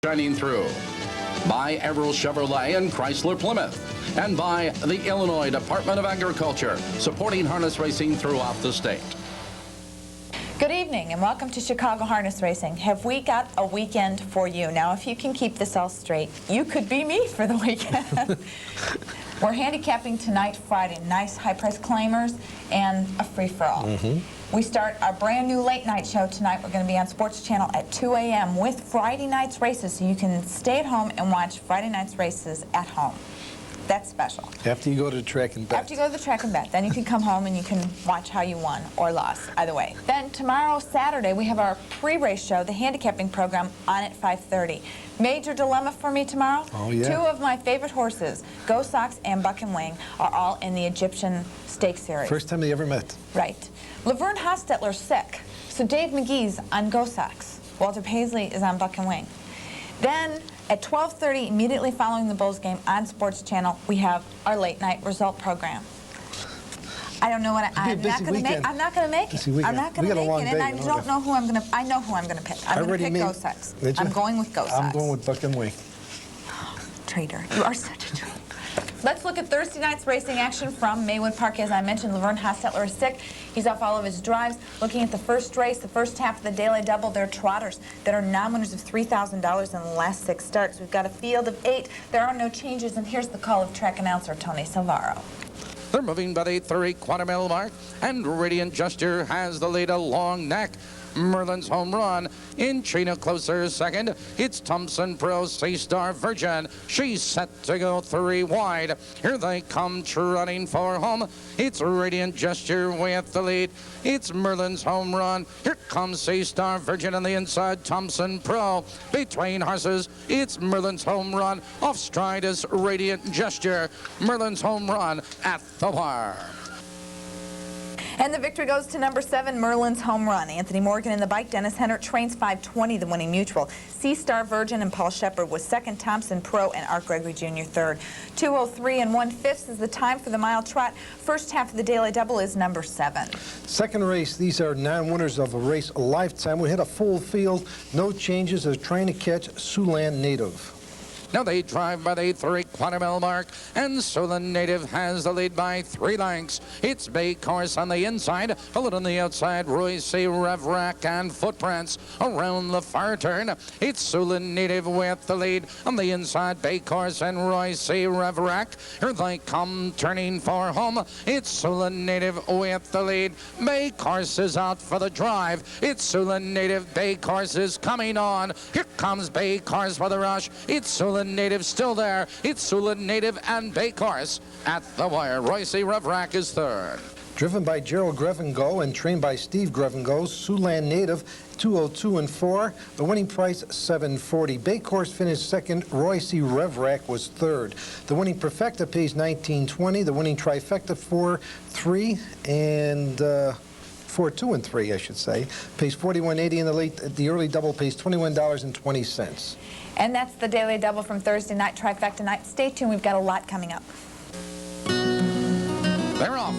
Shining through by Everell Chevrolet and Chrysler Plymouth, and by the Illinois Department of Agriculture, supporting harness racing throughout the state. Good evening and welcome to Chicago Harness Racing. Have we got a weekend for you? Now, if you can keep this all straight, you could be me for the weekend. We're handicapping tonight, Friday. Nice high-priced claimers and a free-for-all. We start our brand new late night show tonight. We're going to be on Sports Channel at 2 a.m. with Friday night's races, so you can stay at home and watch Friday night's races at home. That's special. After you go to the track and bet. After you go to the track and bet. Then you can come home and you can watch how you won or lost, either way. Then tomorrow, Saturday, we have our pre-race show, the handicapping program, on at 5:30. Major dilemma for me tomorrow. Oh, yeah. Two of my favorite horses, Go Sox and Buck and Wing, are all in the Egyptian Stakes Series. First time they ever met. Right. Laverne Hostetler's sick, so Dave McGee's on Go Sox. Walter Paisley is on Buck and Wing. Then at 12:30, immediately following the Bulls game on Sports Channel, we have our late night result program. I don't know what I'm not going to make. I'm not going to make it. I'm not going to make it, and I don't know who I'm going to. I know who I'm going to pick. I'm going to pick Go Sox. I'm going with Go Sox. I'm going with Buck and Wing. Traitor, you are such a traitor. Let's look at Thursday night's racing action from Maywood Park. As I mentioned, Laverne Hostetler is sick. He's off all of his drives. Looking at the first race, the first half of the Daily Double, they're trotters that are non-winners of $3,000 in the last 6 starts. We've got a field of 8. There are no changes, and here's the call of track announcer Tony Salvaro. They're moving by the 3/4 mile mark, and Radiant Gesture has the lead, a long neck. Merlin's Home Run inching a closer second. It's Thompson Pro C-Star Virgin. She's set to go 3 wide. Here they come trotting for home. It's Radiant Gesture with the lead. It's Merlin's Home Run. Here comes C-Star Virgin on the inside. Thompson Pro between horses. It's Merlin's Home Run. Off stride is Radiant Gesture. Merlin's Home Run at the wire. And the victory goes to number 7, Merlin's Home Run. Anthony Morgan in the bike. Dennis Hennert trains 520, the winning mutual. C-Star Virgin and Paul Shepard was second. Thompson Pro and Art Gregory Jr. third. 2:03 1/5 is the time for the mile trot. First half of the Daily Double is number 7. Second race, these are non-winners of a race a lifetime. We hit a full field, no changes. They're trying to catch Siouxland Native. Now they drive by the 3/4 mile mark, and so the Native has the lead by 3 lengths. It's Bay Course on the inside, followed on the outside, Royce Revrack and Footprints around the far turn. It's Siouxland Native with the lead on the inside, Bay Course and Royce Revrack. Here they come turning for home. It's Siouxland Native with the lead. Bay Course is out for the drive. It's Siouxland Native. Bay Course is coming on. Here comes Bay Course for the rush. It's Siouxland Native still there. It's Siouxland Native and Bay Course at the wire. Royce Revrack is third. Driven by Gerald Grevengo and trained by Steve Grevengo, Siouxland Native 2:02 and 4. The winning price $740. Bay Course finished second. Royce Revrack was third. The winning Perfecta pays $19.20. The winning Trifecta 4-3 and 4-2 and 3, I should say, pays $41.80, and the early double pays $21.20. And that's the Daily Double from Thursday night, Trifecta night. Stay tuned, we've got a lot coming up. They're off.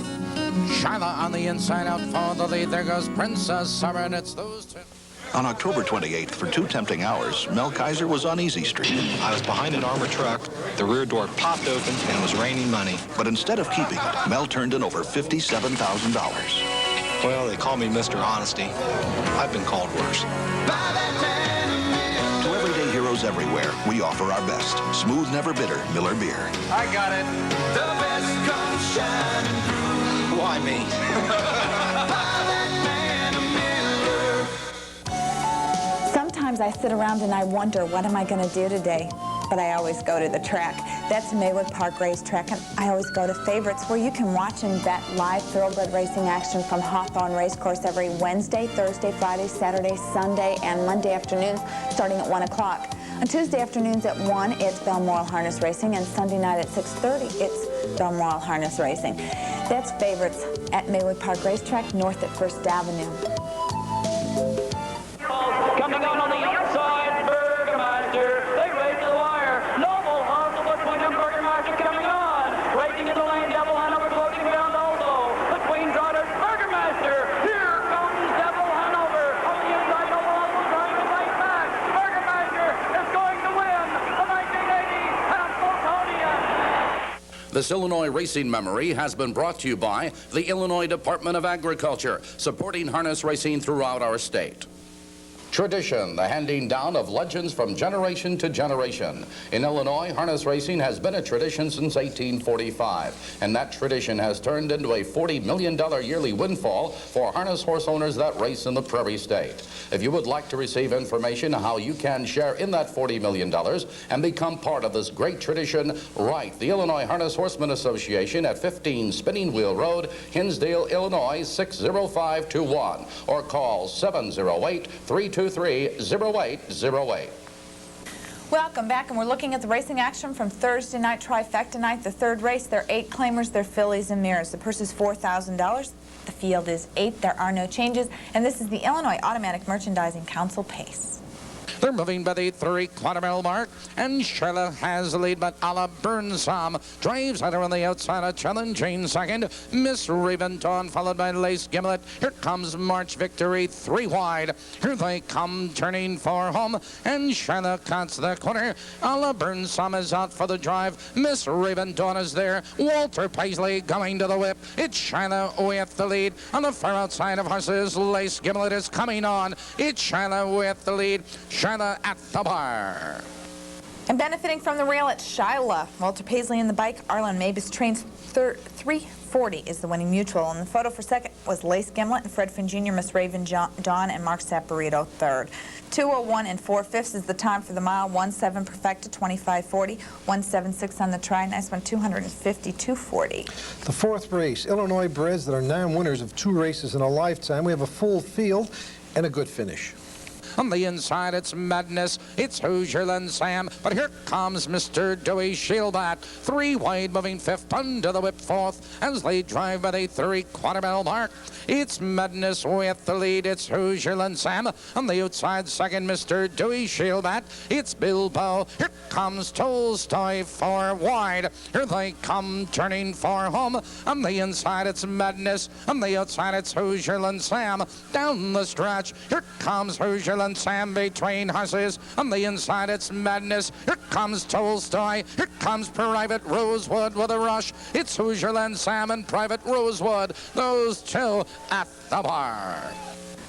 Shyla on the inside out for the lead. There goes Princess Summer, and it's those two. On October 28th, for 2 tempting hours, Mel Kaiser was on Easy Street. I was behind an armored truck. The rear door popped open, and it was raining money. But instead of keeping it, Mel turned in over $57,000. Well, they call me Mr. Honesty. I've been called worse. To everyday heroes everywhere, we offer our best. Smooth, never bitter Miller beer. I got it. The best comes shining through. Why me? Sometimes I sit around and I wonder, what am I going to do today? But I always go to the track. That's Maywood Park Racetrack, and I always go to Favorites, where you can watch and bet live thoroughbred racing action from Hawthorne Racecourse every Wednesday, Thursday, Friday, Saturday, Sunday, and Monday afternoons starting at 1 o'clock. On Tuesday afternoons at 1, it's Balmoral Harness Racing, and Sunday night at 6:30, it's Balmoral Harness Racing. That's Favorites at Maywood Park Racetrack, north at 1st Avenue. Coming out on the inside, Burgermeister. They race to the wire. Noble hustle between them. Burgermeister coming on. Racing in the lane, Devil Hanover floating down also. Between Trotters, Burgermeister. Here comes Devil Hanover. On the inside, Noble hustle trying to fight back. Burgermeister is going This Illinois racing memory has been brought to you by the Illinois Department of Agriculture, supporting harness racing throughout our state. Tradition, the handing down of legends from generation to generation. In Illinois, harness racing has been a tradition since 1845, and that tradition has turned into a $40 million yearly windfall for harness horse owners that race in the Prairie State. If you would like to receive information on how you can share in that $40 million and become part of this great tradition, write the Illinois Harness Horsemen Association at 15 Spinning Wheel Road, Hinsdale, Illinois 60521, or call 708-323-0808. Welcome back, and we're looking at the racing action from Thursday night trifecta night, the third race. There are 8 claimers, they're fillies and mirrors. The purse is $4,000. The field is 8. There are no changes, and this is the Illinois Automatic Merchandising Council pace. They're moving by the 3-quarter mile mark, and Charlotte has the lead, but Alla Burnsome drives at her on the outside, a challenging second. Miss Raven Dawn followed by Lace Gimlet. Here comes March Victory, 3 wide. Here they come, turning for home, and Charlotte cuts the corner. Alla Burnsome is out for the drive. Miss Raven Dawn is there. Walter Paisley going to the whip. It's Charlotte with the lead. On the far outside of horses, Lace Gimlet is coming on. It's Charlotte with the lead. Charlotte at the bar. And benefiting from the rail, it's Shyla. Walter Paisley in the bike. Arlen Mabus trains 340 is the winning mutual. And the photo for second was Lace Gimlet and Fred Finn Jr., Miss Raven Dawn, and Mark Saporito third. 2:01 and 4/5 is the time for the mile. 1:07 perfecta, 25:40. 1:76 on the try. Nice one, 252.40. The fourth race, Illinois breds that are non-winners of 2 races in a lifetime. We have a full field and a good finish. On the inside, it's Madness. It's Hoosierland Sam. But here comes Mr. Dewey Shieldbat. 3 wide, moving 5th, under the whip 4th as they drive by the 3-quarter mile mark. It's Madness with the lead. It's Hoosierland Sam. On the outside, second, Mr. Dewey Shieldbat. It's Bilbo. Here comes Tolstoy 4 wide. Here they come, turning for home. On the inside, it's Madness. On the outside, it's Hoosierland Sam. Down the stretch, here comes Hoosierland Sam between horses. On the inside, it's Madness. Here comes Tolstoy. Here comes Private Rosewood with a rush. It's Hoosierland Sam and Private Rosewood. Those 2 at the bar.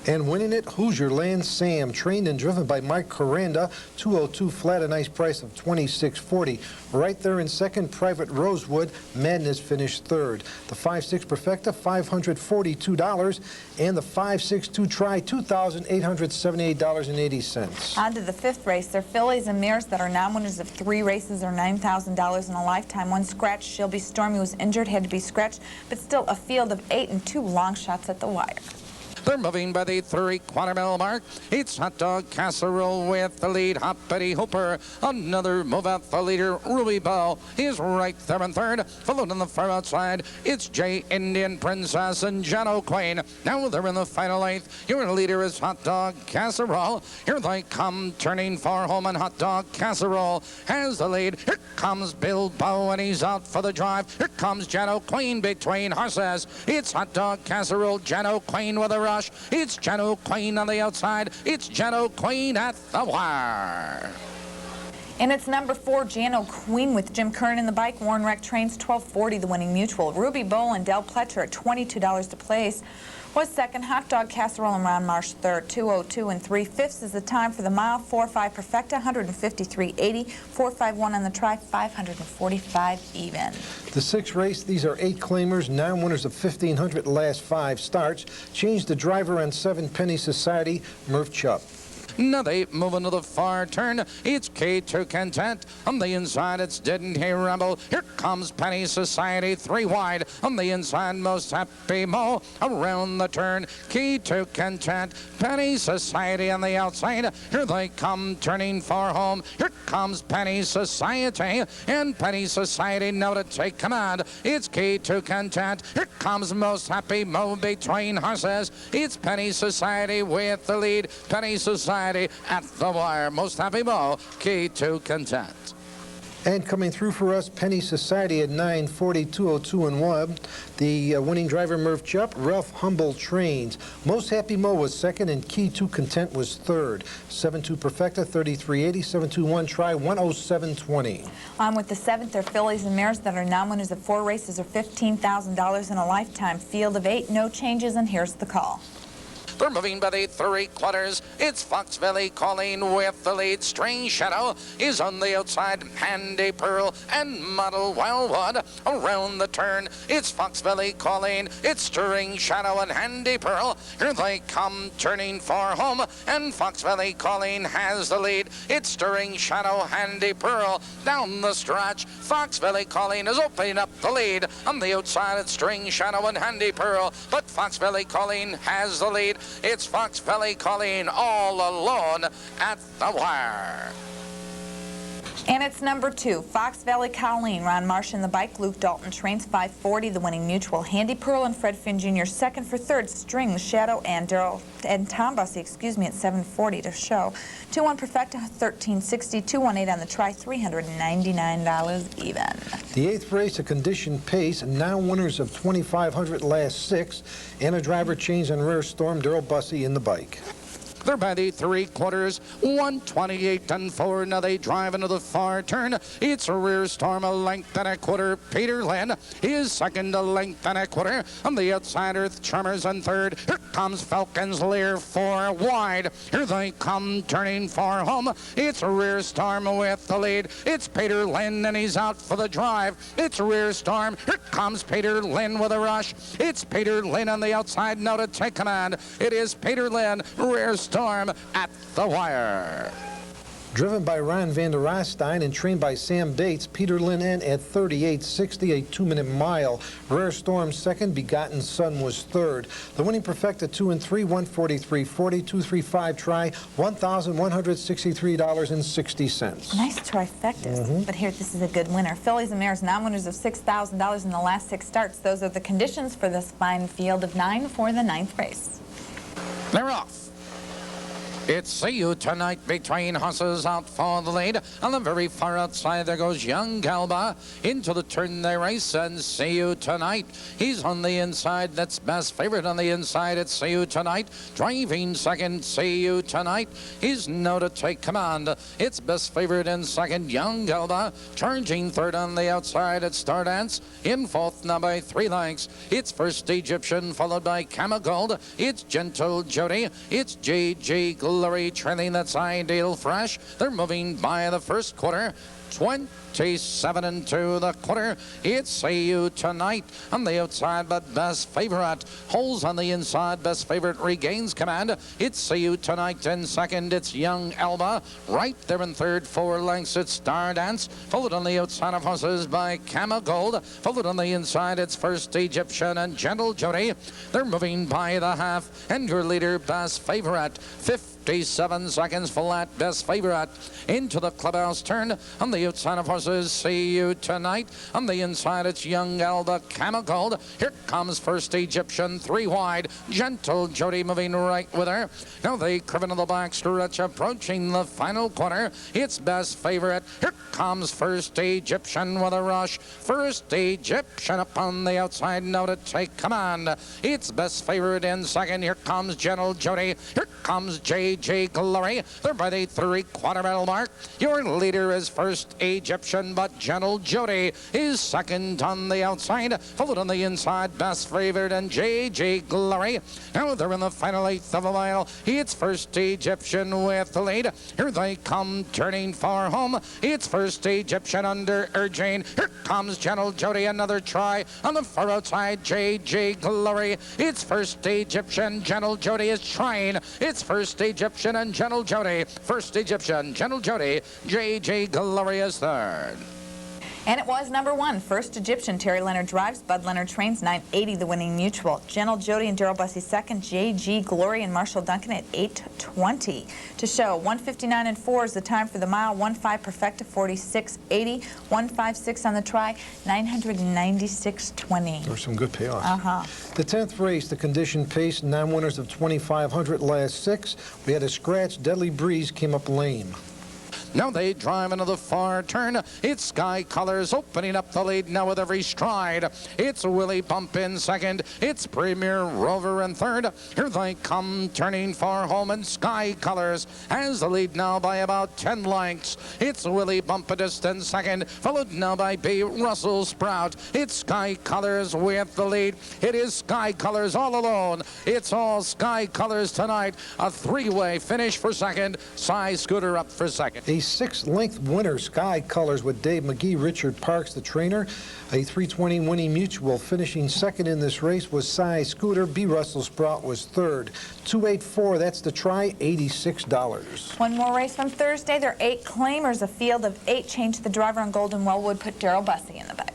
And winning it, Hoosierland Sam, trained and driven by Mike Coranda, 202 flat, a nice price of $26.40. Right there in second, Private Rosewood, Madness finished third. The 5-6 perfecta, $542, and the 5-6-2 try, $2,878.80. On to the 5th race. They're fillies and mirrors that are non-winners of 3 races or $9,000 in a lifetime. 1 scratch. Shelby Stormy was injured, had to be scratched, but still a field of 8 and 2 long shots at the wire. They're moving by the 3-quarter mile mark. It's Hot Dog Casserole with the lead. Hoppity Hooper, another move at the leader. Ruby Bell is right there in third. Followed on the far outside, it's J Indian Princess and Jen O'Quain. Now they're in the final 8th. Your leader is Hot Dog Casserole. Here they come, turning for home, and Hot Dog Casserole has the lead. Here comes Bilbo, and he's out for the drive. Here comes Jen O'Quain between horses. It's Hot Dog Casserole, Jen O'Quain with a rush. It's Jen O'Quain on the outside. It's Jen O'Quain at the wire. And it's number 4, Jan O'Queen with Jim Curran in the bike. Warren Reck trains 1240, the winning mutual. Ruby Bowl and Del Pletcher at $22 to place was second. Hot Dog Casserole and RonMarsh third. 2:02 and 3/5 is the time for the mile. 4.5 perfecta, 153.80. 4.51 on the try, 545 even. The 6th race, these are 8 claimers, non-winners of 1,500 last 5 starts. Changed the driver on 7 Penny Society, Murph Chubb. Now they move into the far turn. It's K2 Content. On the inside, it's Didn't He Rumble. Here comes Penny Society, 3 wide. On the inside, Most Happy Mo. Around the turn, K2 Content. Penny Society on the outside. Here they come, turning for home. Here comes Penny Society. And Penny Society now to take command. It's K2 Content. Here comes Most Happy Mo between horses. It's Penny Society with the lead. Penny Society at the wire. Most Happy Mo, K2 Content. And coming through for us, Penny Society at 940, 202 and 1. The winning driver, Murph Chupp. Ralph Humble trains. Most Happy Mo was second, and Key 2 Content was third. 7-2 Perfecta, 3380. 721 Try, 10720. On with the seventh. They're fillies and mares that are non-winners of 4 races or $15,000 in a lifetime. Field of 8, no changes, and here's the call. They're moving by the 3/4. It's Fox Valley calling with the lead. Strange Shadow is on the outside. Handy Pearl and Model Wildwood around the turn. It's Fox Valley calling. It's Strange Shadow and Handy Pearl. Here they come turning for home. And Fox Valley calling has the lead. It's Strange Shadow, Handy Pearl down the stretch. Fox Valley calling is opening up the lead. On the outside, it's Strange Shadow and Handy Pearl. But Fox Valley calling has the lead. It's Fox Valley calling all alone at the wire. And it's number 2, Fox Valley Colleen. Ron Marsh in the bike. Luke Dalton trains 540. The winning mutual, Handy Pearl and Fred Finn Jr. second for third. String Shadow and Tom Bussey, at 740 to show. 2-1 Perfecta, 1360. 218 on the try, $399 even. The 8th race, a condition pace. Now winners of 2,500 last 6. And a driver change on Rare Storm. Daryl Bussey in the bike. They're by the 3/4, 128 and 4. Now they drive into the far turn. It's a Rear Storm, a length and a quarter. Peter Lynn is second, a length and a quarter. On the outside, Earth Charmers in third. Here comes Falcon's Lear 4 wide. Here they come turning for home. It's a Rear Storm with the lead. It's Peter Lynn and he's out for the drive. It's a Rear Storm. Here comes Peter Lynn with a rush. It's Peter Lynn on the outside now to take command. It is Peter Lynn, Rear Storm at the wire. Driven by Ron van der Rostein and trained by Sam Bates, Peter Lynn in at 38.60, a 2-minute mile. Rare Storm second, Begotten Sun was third. The winning Perfecta 2 and 3, 143.40, 235 Try, $1,163.60. Nice trifectas. But here, this is a good winner. Fillies and mares, non-winners of $6,000 in the last 6 starts. Those are the conditions for this fine field of 9 for the 9th race. They're off. It's See You Tonight between horses out for the lead. On the very far outside, there goes Young Galba. Into the turn they race, and See You Tonight. He's on the inside. That's best favorite on the inside. It's See You Tonight. Driving second, See You Tonight. He's now to take command. It's best favorite in second, Young Galba. Charging third on the outside, it's Stardance. In fourth, now by 3 lengths. It's First Egyptian, followed by Camagold. It's Gentle Jody. It's JJ Glory trailing. That's Ideal Fresh. They're moving by the first quarter. 27 and 2 the quarter. It's See You Tonight on the outside, but best favorite holds on the inside. Best favorite regains command. It's See You Tonight in second. It's Young Alba. Right there in third, 4 lengths. It's Stardance. Followed on the outside of horses by Camagold. Followed on the inside, it's First Egyptian and Gentle Jody. They're moving by the half, and your leader, best favorite, 57 seconds flat, best favorite. Into the clubhouse turn. On the outside of horses, See You Tonight. On the inside, it's Young Alba, Camagold. Here comes First Egyptian, 3 wide. Gentle Jody moving right with her. Now they curve into the back stretch, approaching the final quarter. It's best favorite. Here comes First Egyptian with a rush. First Egyptian up on the outside now to take command. It's best favorite in second. Here comes Gentle Jody. Here comes JJ Glory. They're by the 3/4 mile mark. Your leader is First Egyptian, but Gentle Jody is second on the outside. Followed on the inside, best favorite and JJ Glory. Now they're in the final 1/8 of a mile. It's First Egyptian with the lead. Here they come turning for home. It's First Egyptian under urging. Here comes Gentle Jody, another try on the far outside, JJ Glory. It's First Egyptian, Gentle Jody is trying. It's First Egyptian and Gentle Jody. First Egyptian, Gentle Jody, JJ Glory is third. And it was number 1, First Egyptian. Terry Leonard drives, Bud Leonard trains, 980 the winning mutual. Gentle Jody and Daryl Bussey second, JG Glory and Marshall Duncan at 8:20 to show. 159 and 4 is the time for the mile. 1.5 Perfecta, 46.80. 156 on the try, 996.20. There were some good payoffs. The 10th race, the condition pace, non-winners of 2,500 last 6. We had a scratch. Deadly Breeze came up lame. Now they drive into the far turn. It's Sky Colors opening up the lead now with every stride. It's Willie Bump in second. It's Premier Rover in third. Here they come turning far home, and Sky Colors has the lead now by about 10 lengths. It's Willie Bump a distant second, followed now by B. Russell Sprout. It's Sky Colors with the lead. It is Sky Colors all alone. It's all Sky Colors tonight. A three-way finish for second. Cy Scooter up for second. A 6-length winner, Sky Colors, with Dave McGee. Richard Parks, the trainer. A 320 Winning Mutual. Finishing second in this race was Cy Scooter. B. Russell Sprout was third. 284, that's the try, $86. One more race from Thursday. There are 8 claimers. A field of 8 changed the driver on Golden Wellwood, put Darrell Bussey in the bag.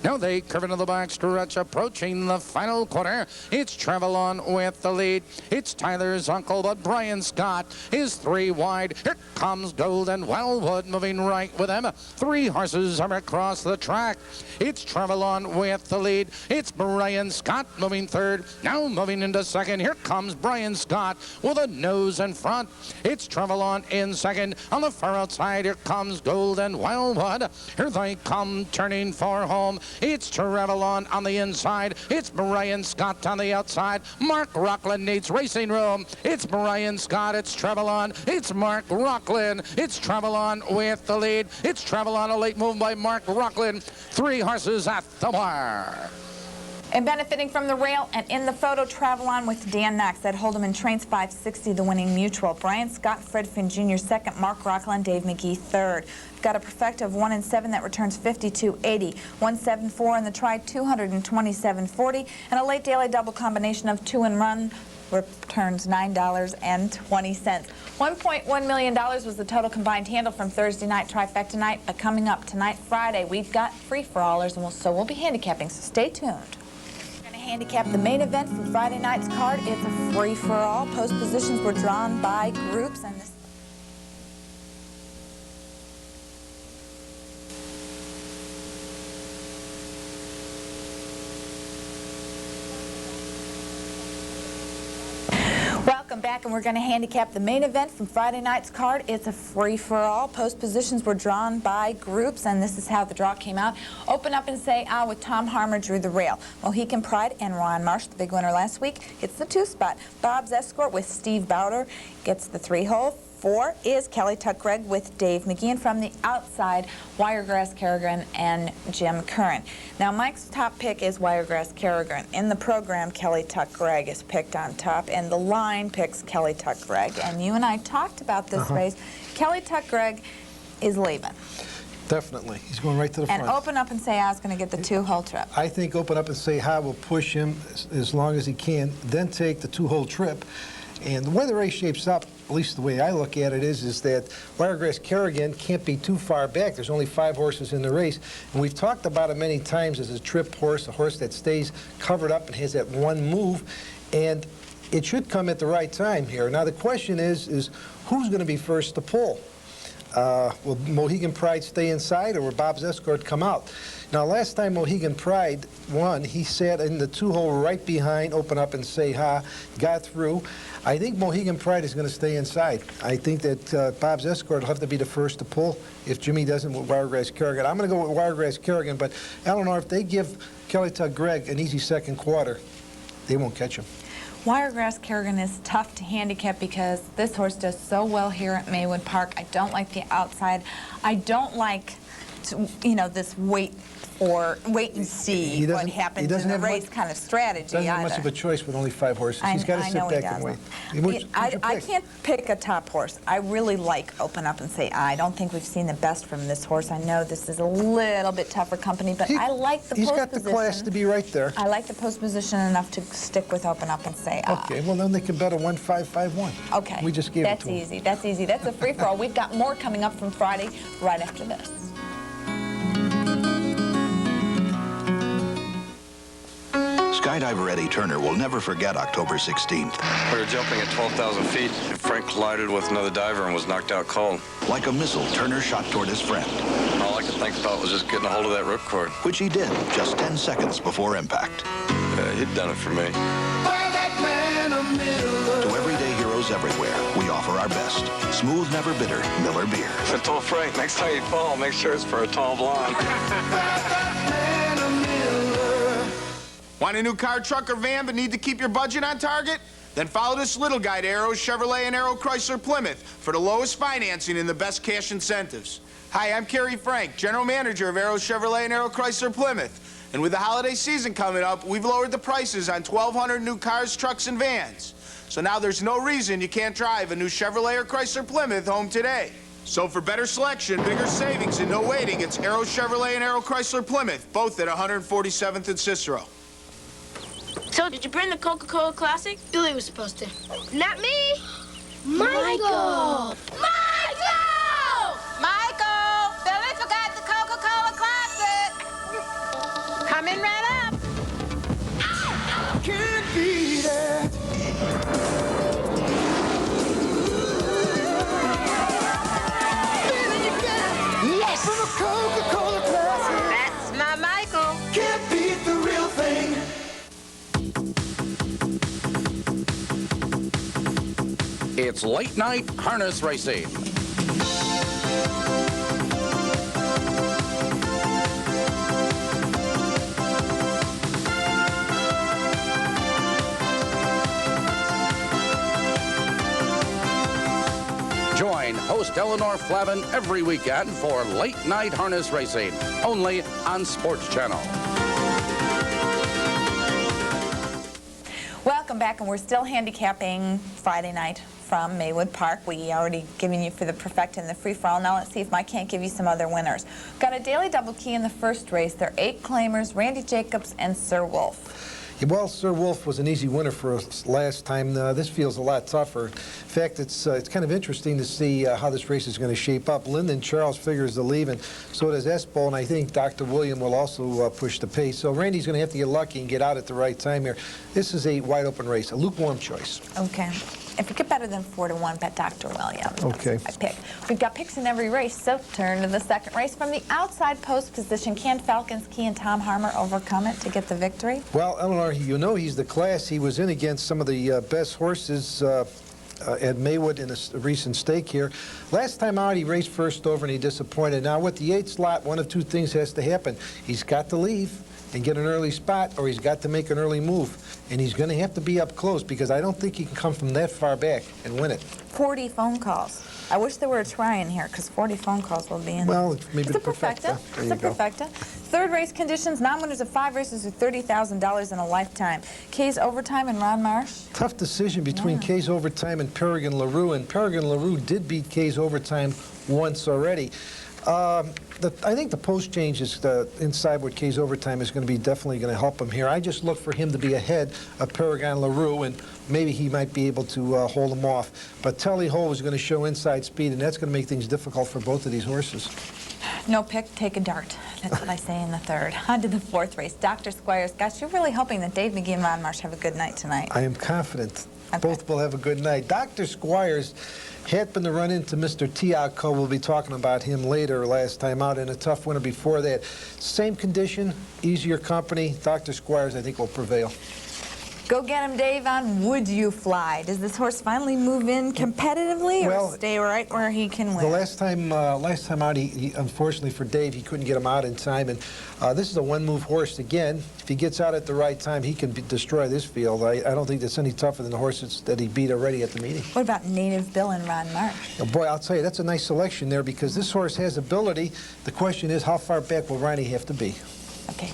Now they curve into the back stretch, approaching the final quarter. It's Travelon with the lead. It's Tyler's uncle, but Brian Scott is 3 wide. Here comes Golden Wellwood moving right with him. 3 horses are across the track. It's Travelon with the lead. It's Brian Scott moving third. Now moving into second. Here comes Brian Scott with a nose in front. It's Travelon in second. On the far outside, here comes Golden Wellwood. Here they come turning for home. It's Travelon on the inside. It's Brian Scott on the outside. Mark Rockland needs racing room. It's Brian Scott. It's Travelon. It's Mark Rockland. It's Travelon with the lead. It's Travelon, a late move by Mark Rockland. 3 horses at the wire. And benefiting from the rail and in the photo, Travelon with Dan Knox. That Hold'em in Trains 560, the Winning Mutual. Brian Scott, Fred Finn Jr. second, Mark Rockland, Dave McGee third. We've got a perfecta of 1 and 7 that returns 52.80. 174 in the try, 227.40. And a late daily double combination of 2 and run returns $9.20. $1.1 million was the total combined handle from Thursday night trifecta night. But coming up tonight, Friday, we've got free-for-allers, and so we'll be handicapping, so stay tuned. Handicap the main event from Friday night's card. It's a free-for-all. Post positions were drawn by groups, and this Welcome back, and we're going to handicap the main event from Friday night's card. It's a free-for-all. Post positions were drawn by groups, and this is how the draw came out. Open up and say ah with Tom Harmer drew the rail. Mohican Pride and Ron Marsh, the big winner last week, gets the 2 spot. Bob's Escort with Steve Bowder gets the 3 hole. 4 is Kelly Tuck Gregg with Dave McGee, and from the outside, Wiregrass Kerrigan and Jim Curran. Now, Mike's top pick is Wiregrass Kerrigan. In the program, Kelly Tuck Gregg is picked on top, and the line picks Kelly Tuck Gregg. And you and I talked about this race. Kelly Tuck Gregg is leaving. Definitely. He's going right to the front. And Open Up and Say Ah is going to get the 2-hole trip. I think Open Up and Say Ha will push him as long as he can, then take the 2-hole trip. And the way the race shapes up, at least the way I look at it, is that Wiregrass Kerrigan can't be too far back. There's only 5 horses in the race. And we've talked about it many times as a trip horse, a horse that stays covered up and has that one move. And it should come at the right time here. Now, the question is who's going to be first to pull? Will Mohegan Pride stay inside, or will Bob's Escort come out? Now, last time Mohegan Pride won, he sat in the 2-hole right behind Open Up and Say Ha, got through. I think Mohegan Pride is going to stay inside. I think that Bob's Escort will have to be the first to pull if Jimmy doesn't with Wiregrass Kerrigan. I'm going to go with Wiregrass Kerrigan, but Eleanor, if they give Kelly Tuck Gregg an easy second quarter, they won't catch him. Wiregrass Kerrigan is tough to handicap because this horse does so well here at Maywood Park. I don't like the outside. I don't like, this wait and see what happens in the race kind of strategy Doesn't have much of a choice with only 5 horses. He's got to sit back and wait. I can't pick a top horse. I really like Open Up and Say Ah. I don't think we've seen the best from this horse. I know this is a little bit tougher company, but I like the post position. He's got the class to be right there. I like the post position enough to stick with Open Up and Say Ah. Okay, well, then they can bet a 1-5-5-1. Okay. We just gave it to them. That's easy. That's a free-for-all. We've got more coming up from Friday right after this. Skydiver Eddie Turner will never forget October 16th. We were jumping at 12,000 feet, and Frank collided with another diver and was knocked out cold. Like a missile, Turner shot toward his friend. All I could think about was just getting a hold of that ripcord. Which he did, just 10 seconds before impact. He'd done it for me. To everyday heroes everywhere. We offer our best. Smooth, never bitter Miller Beer. I told Frank, next time you fall, make sure it's for a tall blonde. Want a new car, truck, or van but need to keep your budget on target? Then follow this little guy to Arrow Chevrolet and Arrow Chrysler Plymouth for the lowest financing and the best cash incentives. Hi, I'm Kerry Frank, General Manager of Arrow Chevrolet and Arrow Chrysler Plymouth. And with the holiday season coming up, we've lowered the prices on 1,200 new cars, trucks, and vans. So now there's no reason you can't drive a new Chevrolet or Chrysler Plymouth home today. So for better selection, bigger savings, and no waiting, it's Arrow Chevrolet and Arrow Chrysler Plymouth, both at 147th and Cicero. So, did you bring the Coca-Cola Classic? Billy was supposed to. Not me. Michael! Michael! Billy forgot the Coca-Cola Classic! Coming right up! Can't be that. Yes! From a Coca-Cola Classic. That's my Michael. Can't beat the real thing. It's late night harness racing. Join host Eleanor Flavin every weekend for Late Night Harness Racing, only on Sports Channel. Welcome back, and we're still handicapping Friday night from Maywood Park. We already given you for the perfect and the free-for-all. Now let's see if Mike can't give you some other winners. Got a daily double key in the first race. There are 8 claimers, Randy Jacobs and Sir Wolf. Yeah, well, Sir Wolf was an easy winner for us last time. This feels a lot tougher. In fact, it's kind of interesting to see how this race is going to shape up. Lyndon Charles figures the lead, and so does Espo, and I think Dr. William will also push the pace. So Randy's going to have to get lucky and get out at the right time here. This is a wide-open race, a lukewarm choice. Okay. If you get better than 4-1, bet Dr. William. Okay. That's my pick. We've got picks in every race, so turn to the second race. From the outside post position, can Falcons Key and Tom Harmer overcome it to get the victory? Well, Eleanor, you know he's the class. He was in against some of the best horses at Maywood in a recent stake here. Last time out, he raced first over and he disappointed. Now, with the 8th slot, one of 2 things has to happen. He's got to leave and get an early spot, or he's got to make an early move. And he's going to have to be up close, because I don't think he can come from that far back and win it. 40 phone calls. I wish there were a try in here, because 40 phone calls will be in. Well, maybe it's a perfecta. It's a perfecta. Third race conditions, non-winners of 5 races with $30,000 in a lifetime. Kay's Overtime and Ron Marsh. Tough decision between Kay's Overtime and Peregrine LaRue, and Peregrine LaRue did beat Kay's Overtime once already. I think the post change is inside what Kay's Overtime is going to be definitely going to help him here. I just look for him to be ahead of Peregrine LaRue, and maybe he might be able to hold him off. But Telly Ho is going to show inside speed, and that's going to make things difficult for both of these horses. No pick, take a dart. That's what I say in the third. On to the fourth race. Dr. Squires, gosh, you're really hoping that Dave McGee and Ron Marsh have a good night tonight. I am confident. Okay. Both will have a good night. Dr. Squires happened to run into Mr. Tiaco. We'll be talking about him later. Last time out in a tough winner before that. Same condition, easier company. Dr. Squires, I think, will prevail. Go get him, Dave, on Would You Fly. Does this horse finally move in competitively, or stay right where he can win? The last time out, he unfortunately for Dave, he couldn't get him out in time. And this is a one-move horse again. If he gets out at the right time, he can destroy this field. I don't think that's any tougher than the horses that he beat already at the meeting. What about Native Bill and Ron Marsh? Oh, boy, I'll tell you, that's a nice selection there, because this horse has ability. The question is, how far back will Ronnie have to be? Okay.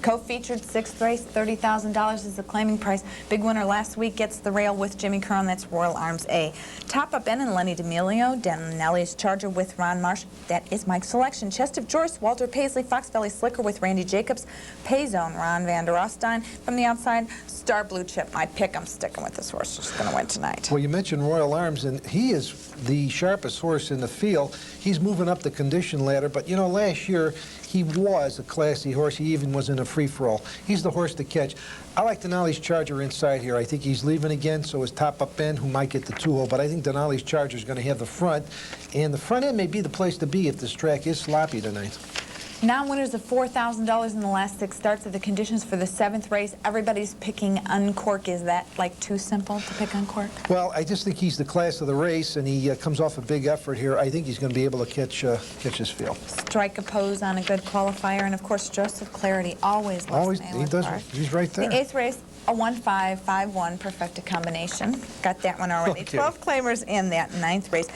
Co-featured 6th race, $30,000 is the claiming price. Big winner last week gets the rail with Jimmy Curran. That's Royal Arms A. Top up Ben and Lenny D'Amelio. Danelli's Charger with Ron Marsh. That is Mike's selection. Chest of Joyce, Walter Paisley, Fox Valley Slicker with Randy Jacobs. Payzone, Ron Van der Ostein. From the outside, Star Blue Chip. My pick, I'm sticking with this horse. Just going to win tonight. Well, you mentioned Royal Arms, and he is the sharpest horse in the field. He's moving up the condition ladder, but you know, last year he was a classy horse. He even was in a free-for-all. He's the horse to catch. I like Denali's Charger inside here. I think he's leaving again, so is Top Up Ben, who might get the 2-hole, but I think Denali's Charger is going to have the front, and the front end may be the place to be if this track is sloppy tonight. Non-winners of $4,000 in the last 6 starts of the conditions for the 7th race. Everybody's picking Uncork. Is that like too simple to pick Uncork? Well, I just think he's the class of the race, and he comes off a big effort here. I think he's going to be able to catch his field. Strike a pose on a good qualifier, and of course Joseph Clarity always loves he does. He's right there. The 8th race, a 1-5-5-1 perfected combination. Got that one already. Okay. 12 claimers in that 9th race.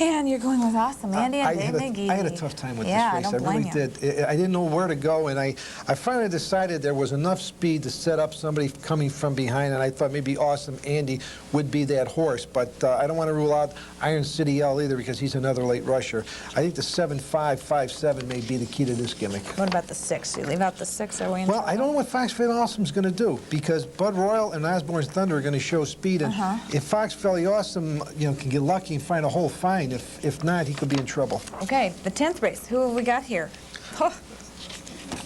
And you're going with awesome, Andy and Dave McGee. I had a tough time with this race. I don't I really blame you. did. I didn't know where to go, and I finally decided there was enough speed to set up somebody coming from behind, and I thought maybe Awesome Andy would be that horse. But I don't want to rule out Iron City L either, because he's another late rusher. I think the 7-5-5-7 may be the key to this gimmick. What about the 6? You leave out the 6, are we in Well, trouble? I don't know what Fox Valley Awesome's going to do, because Bud Royal and Osborne's Thunder are going to show speed, and if Fox Valley Awesome can get lucky and find a hole, fine. If not, he could be in trouble. Okay, the 10th race. Who have we got here? Oh,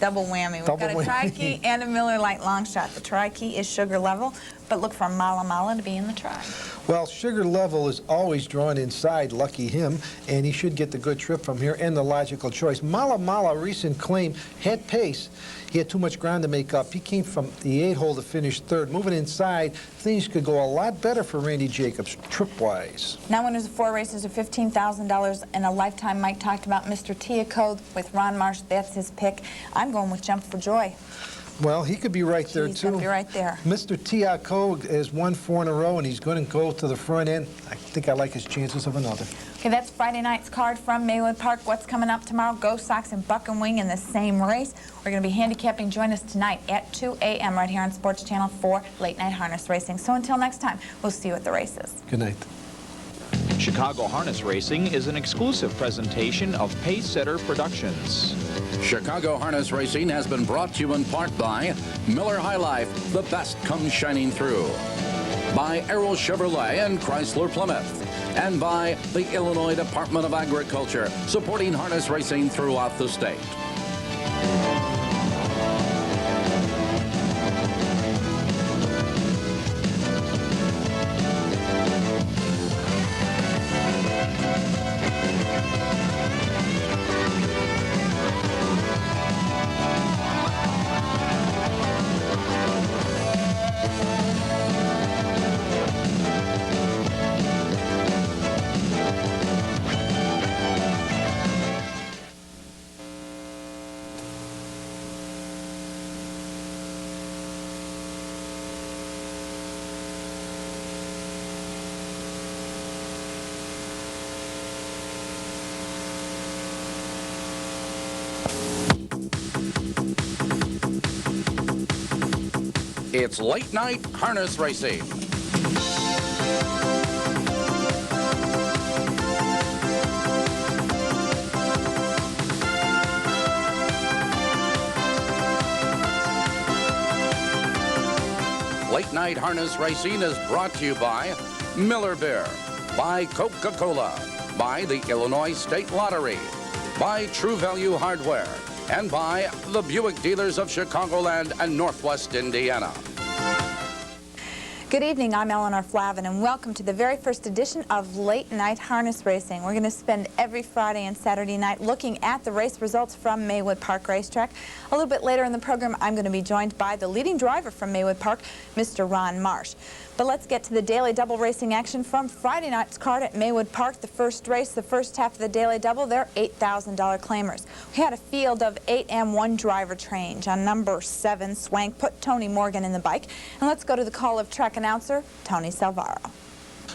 double whammy. We've got a tri-key and a Miller Lite long shot. The tri-key is Sugar Level, but look for Mala Mala to be in the tri. Well, Sugar Level is always drawn inside, lucky him, and he should get the good trip from here and the logical choice. Mala Mala, recent claim, had pace. He had too much ground to make up. He came from the 8-hole to finish 3rd. Moving inside, things could go a lot better for Randy Jacobs, trip-wise. Now winners of 4 races of $15,000 and a lifetime. Mike talked about Mr. Tiaco with Ron Marsh. That's his pick. I'm going with Jump for Joy. Well, he could be right there, He's too. gonna be right there. Mr. Tiaco has won 4 in a row, and he's going to go to the front end. I think I like his chances of another. Okay, that's Friday night's card from Maywood Park. What's coming up tomorrow? Go Sox and Buck and Wing in the same race. We're going to be handicapping. Join us tonight at 2 a.m. right here on Sports Channel 4, Late Night Harness Racing. So until next time, we'll see you at the races. Good night. Chicago Harness Racing is an exclusive presentation of Pacesetter Productions. Chicago Harness Racing has been brought to you in part by Miller High Life, the best comes shining through. By Arrow Chevrolet and Chrysler Plymouth. And by the Illinois Department of Agriculture, supporting harness racing throughout the state. It's Late Night Harness Racing. Late Night Harness Racing is brought to you by Miller Beer, by Coca-Cola, by the Illinois State Lottery, by True Value Hardware, and by the Buick dealers of Chicagoland and Northwest Indiana. Good evening, I'm Eleanor Flavin, and welcome to the very first edition of Late Night Harness Racing. We're going to spend every Friday and Saturday night looking at the race results from Maywood Park Racetrack. A little bit later in the program, I'm going to be joined by the leading driver from Maywood Park, Mr. Ron Marsh. But let's get to the daily double racing action from Friday night's card at Maywood Park. The first race, the first half of the daily double, they're $8,000 claimers. We had a field of 8 and 1 driver change. On number 7, Swank put Tony Morgan in the bike. And let's go to the call of track announcer, Tony Salvaro.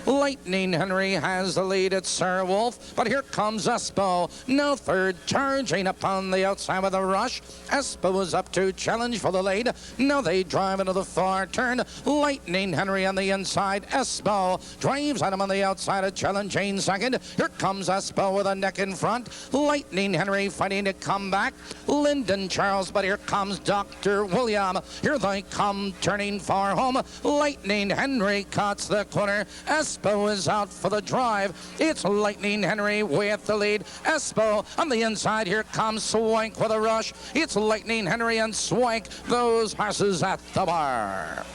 Lightning Henry has the lead at Sir Wolf, but here comes Espo. No third, charging upon the outside with a rush. Espo is up to challenge for the lead. Now they drive into the far turn. Lightning Henry on the inside. Espo drives at him on the outside, a challenging second. Here comes Espo with a neck in front. Lightning Henry fighting to come back. Lyndon Charles, but here comes Dr. William. Here they come, turning far home. Lightning Henry cuts the corner. Espo is out for the drive. It's Lightning Henry with the lead. Espo on the inside. Here comes Swank with a rush. It's Lightning Henry and Swank, those horses at the bar.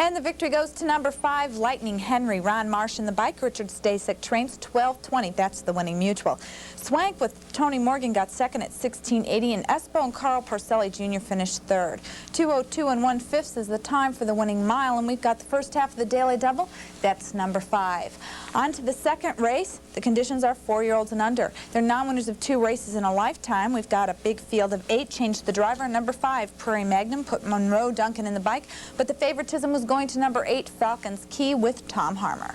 And the victory goes to number 5, Lightning Henry. Ron Marsh in the bike. Richard Stasek trains 12:20. That's the winning mutual. Swank with Tony Morgan got second at 16:80, and Espo and Carl Porcelli Jr. finished third. 2:02 1/5 is the time for the winning mile, and we've got the first half of the Daily Double. That's number 5. On to the second race. The conditions are 4-year-olds and under. They're non-winners of 2 races in a lifetime. We've got a big field of 8. Changed the driver. Number 5, Prairie Magnum, put Monroe Duncan in the bike, but the favoritism was going to number 8, Falcon's Key with Tom Harmer.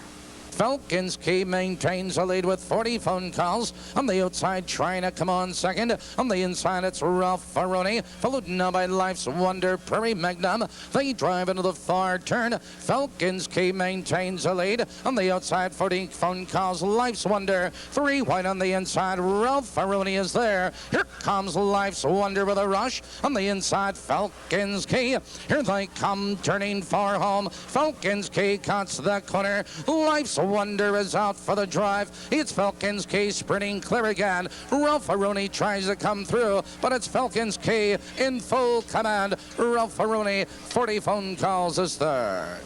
Falcon's Key maintains a lead with 40 phone calls. On the outside, trying to come on second. On the inside, it's Ralph Faroni, followed now by Life's Wonder, Prairie Magnum. They drive into the far turn. Falcon's Key maintains a lead. On the outside, 40 phone calls, Life's Wonder. 3 wide on the inside, Ralph Faroni is there. Here comes Life's Wonder with a rush. On the inside, Falcon's Key. Here they come, turning for home. Falcon's Key cuts the corner. Life's Wonder is out for the drive. It's Falcon's Key sprinting clear again. Ralph Faroni tries to come through, but it's Falcon's Key in full command. Ralph Faroni, 40 phone calls is third.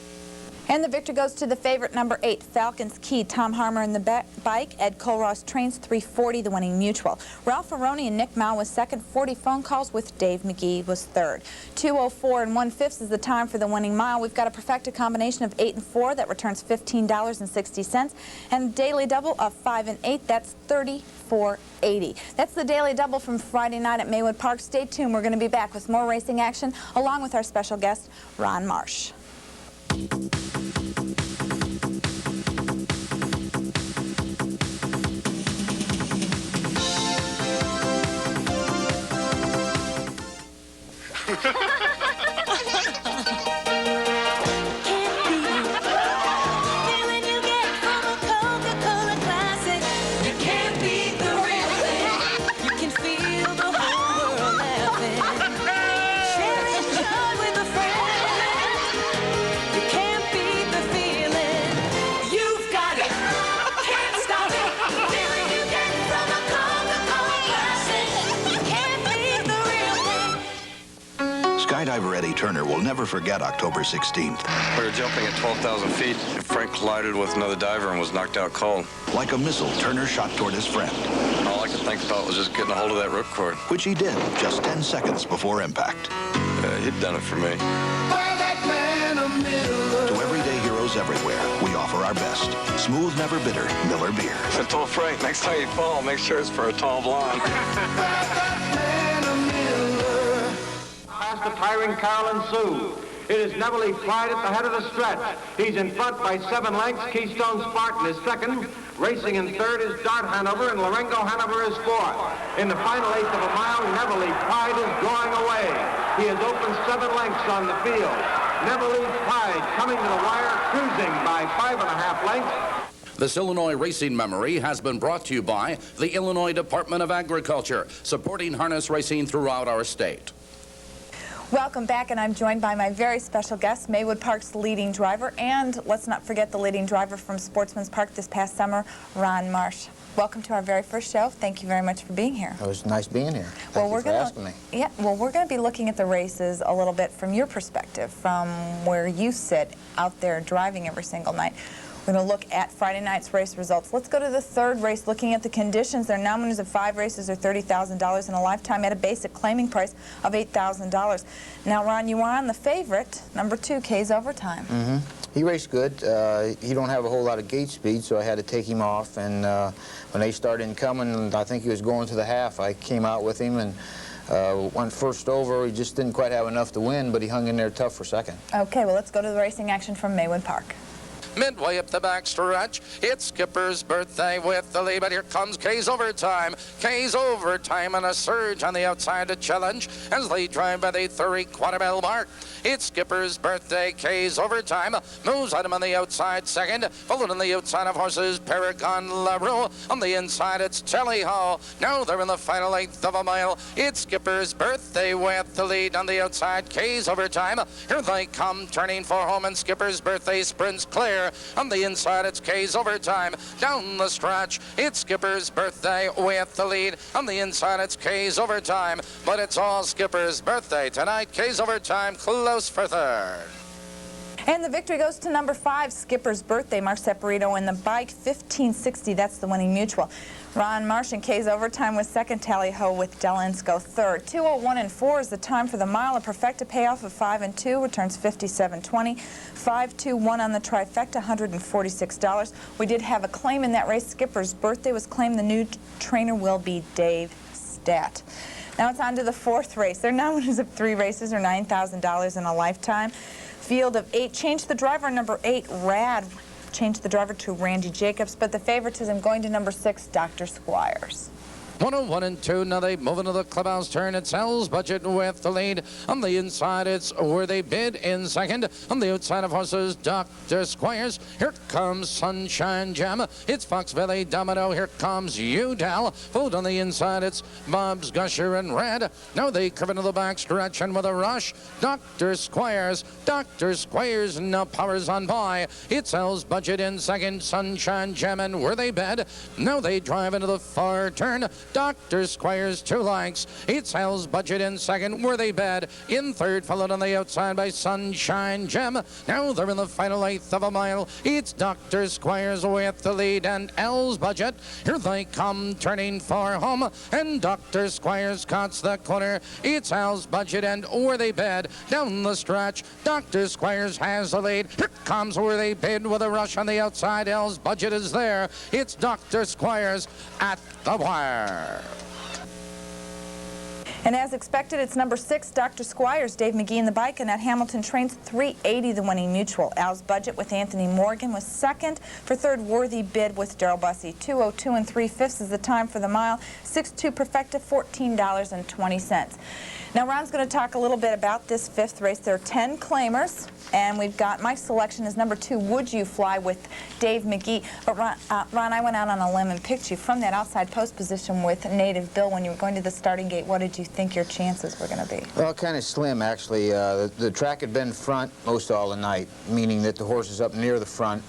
And the victory goes to the favorite, number 8, Falcon's Key. Tom Harmer in the bike. Ed Colross trains 3:40, the winning mutual. Ralph Faroni and Nick Mao was second. 40 phone calls with Dave McGee was third. 2:04 1/5 is the time for the winning mile. We've got a perfected combination of 8 and 4 that returns $15.60, and a daily double of 5 and 8. That's $34.80. That's the Daily Double from Friday night at Maywood Park. Stay tuned. We're going to be back with more racing action along with our special guest, Ron Marsh. Skydiver Eddie Turner will never forget October 16th. We were jumping at 12,000 feet. Frank collided with another diver and was knocked out cold. Like a missile, Turner shot toward his friend. All I could think about was just getting a hold of that ripcord. Which he did, just 10 seconds before impact. He'd done it for me. To everyday heroes everywhere, we offer our best. Smooth, never bitter, Miller Beer. I told Frank, next time you fall, make sure it's for a tall blonde. Past the tiring Carl and Sue. It is Neville Clyde at the head of the stretch. He's in front by 7 lengths. Keystone Spartan is second. Racing in third is Dart Hanover, and Lorengo Hanover is fourth. In the final 1/8 of a mile, Neville Clyde is drawing away. He has opened 7 lengths on the field. Neville Clyde coming to the wire, cruising by 5.5 lengths. This Illinois Racing Memory has been brought to you by the Illinois Department of Agriculture, supporting harness racing throughout our state. Welcome back, and I'm joined by my very special guest, Maywood Park's leading driver, and let's not forget the leading driver from Sportsman's Park this past summer, Ron Marsh. Welcome to our very first show. Thank you very much for being here. It was nice being here. Thank you for asking me. Yeah, well, we're going to be looking at the races a little bit from your perspective, from where you sit out there driving every single night. We're going to look at Friday night's race results. Let's go to the third race, looking at the conditions. They're non-winners of 5 races or $30,000 in a lifetime at a basic claiming price of $8,000. Now, Ron, you are on the favorite, number 2, K's Overtime. Mm-hmm. He raced good. He don't have a whole lot of gate speed, so I had to take him off. And when they started coming, I think he was going to the half. I came out with him and went first over. He just didn't quite have enough to win, but he hung in there tough for second. Okay, well, let's go to the racing action from Maywood Park. Midway up the backstretch, it's Skipper's Birthday with the lead, but here comes K's Overtime. K's Overtime and a surge on the outside to challenge as they drive by the 3/4 mile mark. It's Skipper's Birthday, K's Overtime, moves at him on the outside second, followed on the outside of horses Paragon LaRue. On the inside, it's Telly Hall. Now they're in the final 1/8 of a mile. It's Skipper's Birthday with the lead on the outside, K's Overtime. Here they come, turning for home, and Skipper's Birthday sprints clear. On the inside, it's K's Overtime. Down the stretch, it's Skipper's Birthday with the lead. On the inside, it's K's Overtime. But it's all Skipper's Birthday tonight. K's Overtime close for third. And the victory goes to number 5, Skipper's Birthday, Mark Separito in the bike, 1560. That's the winning mutual. Ron Marsh in K's overtime was second, Tally Ho with Delensko third. 2:01 and 4 is the time for the mile. A perfecta payoff of 5 and 2 returns $57.20. 5-2-1 on the trifecta, $146. We did have a claim in that race. Skipper's Birthday was claimed. The new trainer will be Dave Stat. Now it's on to the 4th race. They're now winners of 3 races or $9,000 in a lifetime. Field of 8. Change the driver, number 8, Rad. Change the driver to Randy Jacobs, but the favoritism going to number 6, Dr. Squires. 101 and 2. Now they move into the clubhouse turn. It's L's Budget with the lead. On the inside, it's Where They Bid in second. On the outside of horses, Dr. Squires. Here comes Sunshine Gem. It's Fox Valley Domino. Here comes Udall. Followed on the inside, it's Bob's Gusher and Red. Now they curve into the back stretch and with a rush, Dr. Squires. Dr. Squires now powers on by. It's L's Budget in second. Sunshine Gem and Where They Bid. Now they drive into the far turn. Dr. Squires 2 lengths. It's L's Budget in second. Where They Bed in third, followed on the outside by Sunshine Gem. Now they're in the final 1/8 of a mile. It's Dr. Squires with the lead and L's Budget. Here they come turning for home, and Dr. Squires cuts the corner. It's L's Budget and Where They Bed down the stretch. Dr. Squires has the lead. Here comes Where They Bid with a rush on the outside. L's Budget is there. It's Dr. Squires at the wire. And as expected, it's number 6, Dr. Squires, Dave McGee in the bike, and at Hamilton Trains, 380, the winning mutual. Al's Budget with Anthony Morgan was second. For third, Worthy Bid with Darrell Bussey. 2:02 and 3/5 is the time for the mile. 6-2 perfecta, $14.20. Now, Ron's going to talk a little bit about this 5th race. There are 10 claimers, and we've got, my selection is number 2, Would You Fly with Dave McGee. But Ron, I went out on a limb and picked you from that outside post position with Native Bill. When you were going to the starting gate, what did you think your chances were going to be? Well, kind of slim, actually. The track had been front most all the night, meaning that the horses up near the front